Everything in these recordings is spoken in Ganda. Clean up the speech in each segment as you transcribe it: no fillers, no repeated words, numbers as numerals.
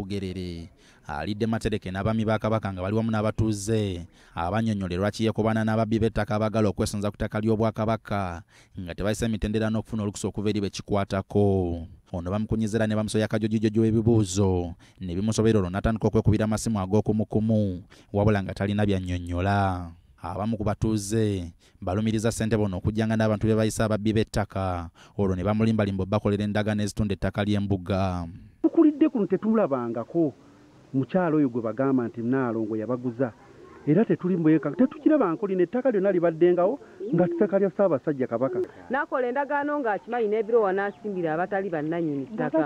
Mugerere alidde Matereke n'abaami ba Kabaka nga bali wamu n'abatuuze abannyonnyolerwa kiyeekobana n'ababbi b'ettaka abagala okwesonza ku ttaka ly'Obwakabaka nga tebayise mitendera n'okufuna olukusa okuva eri bekikwatako. Ono bamukunyiza ne bamusoya kajojijojo w'ebibuuzo ne bimusobera olwo n'atandika okwekubira amasimu ag'okumukumu wabula nga talina byannyonnyola. Abamu ku batuuze balumiriza Ssentebe ono okujjanga n'abantu be bayisa ababbi b'ettaka olwo ne bamulimbalimba bakolera endagaano ezitunda ettaka ly'embuga. Tukulidde kuno tetulabangako mukyalo oyo gwe bagamba nti Naalongo yabaguza era tetuli mbweka tetukirabangako lino ettaka lyonna libaddengawo nga ttaka lya Ssaabasajja Kabaka. N'akola endagaano ng'akimanyi n'ebirowa n'asimbira abatali bannannyini ttaka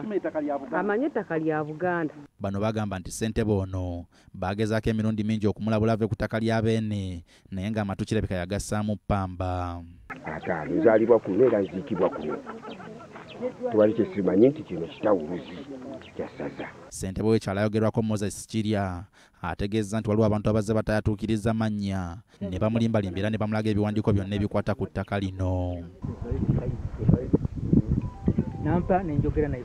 amanye ettaka lya Buganda. Bano bagamba nti Ssentebe ono bagezaako emirundi mingi okumulabula ave ku ttaka lya Beene naye ng'amatu kirabika yagassaamu ppamba. Ate nzaalibwa kuno era nziikibwa kuno. Twali kyesimanyi nti kino kitawuluzi kyasaza. Ssentebe w'ekyalo ayogerwako Moses Kirya ategeeza nti waliwo abantu abazze batayatuukiriza mannya ne bamulimbalimba era ne bamulaga ebiwandiiko byonna ebikwata ku ttaka lino. Nampa nenjogera naye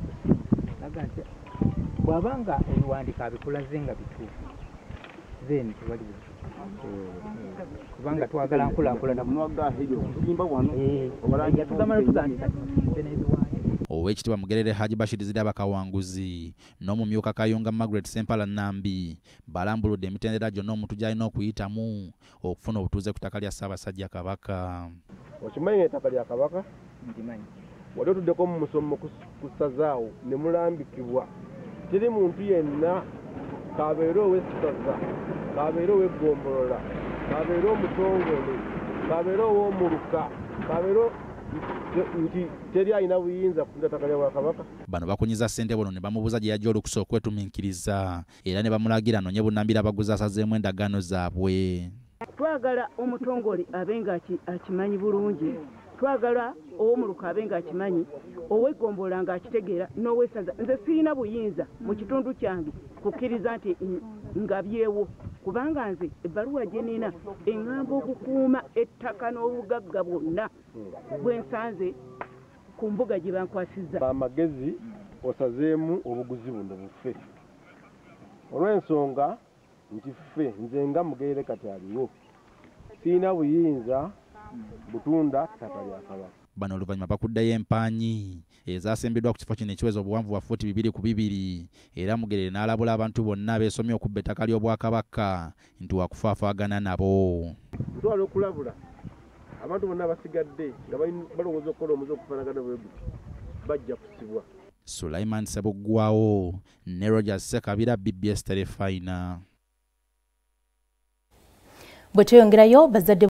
aga nti bw'abanga ebiwandiiko abikulaze nga bituufu then tewali kubanga twagala nkulaakulana yatugamba netugandika Oweekitiibwa Mugerere Haji Bashir Zidaba Kawanguzi n'omumyuka Kayunga Margaret Sempala Nambi balambuludde emitendera gyonna omuntu gy'alina okuyitamu okufuna obutuuze ku ttaka lya Ssaabasajja Kabaka. Okimanyi ettaka lya Kabaka? Ndimanyi. Wali otuddeko mu musomo ku ssazaawo ne mulambikibwa teri muntu yenna kabeere ow'essaza kabeere ow'eggombolola kabeere omutongole kabeere ow'omuluka kabeere nti teri alina buyinza kutunda ttaka lya Bwakabaka. Bano bakunyiza Ssentebe ono ne bamubuuza gye yajja olukusa okwetumiikiriza era ne bamulagira anoonye bunnambira abaguzi asazeemu endagaano zaabwe. Twagala omutongole abe nga akimanyi bulungi, twagala ow'omuluka abe nga akimanyi, ow'eggombolola ng'akitegeera n'ow'essaza. Nze sirina buyinza mu kitundu kyange kukkiriza nti ngabyewo kubanga nze ebbaluwa gye nina eŋŋamba okukuuma ettaka n'obugagga bwonna bwe nsanze ku mbuga gye bankwasizza. Amagezi osazeemu obuguzi buno buffe olw'ensonga nti ffe nze nga Mugerere kati aliwo sirina buyinza butunda ttaka lya Kabaka. Bano oluvannyuma bakuddayo empaanyi ezaasembiddwa ku kifo kino ekiweza obuwanvu bwa fuuti 2 ku 2 era Mugerere n'alabula abantu bonna abeesomye okubba ettaka ly'Obwakabaka nti wakufaafaagana nabo. Ntwala okulabula abantu bonna basigadde nga balowooza okukola omuze okufaanagana bwe guti bajja kusibwa. Sulaiman Ssebuggwawo ne Rogers Ssekabira, BBS Telefayina. Bwe tweyongerayo bazadde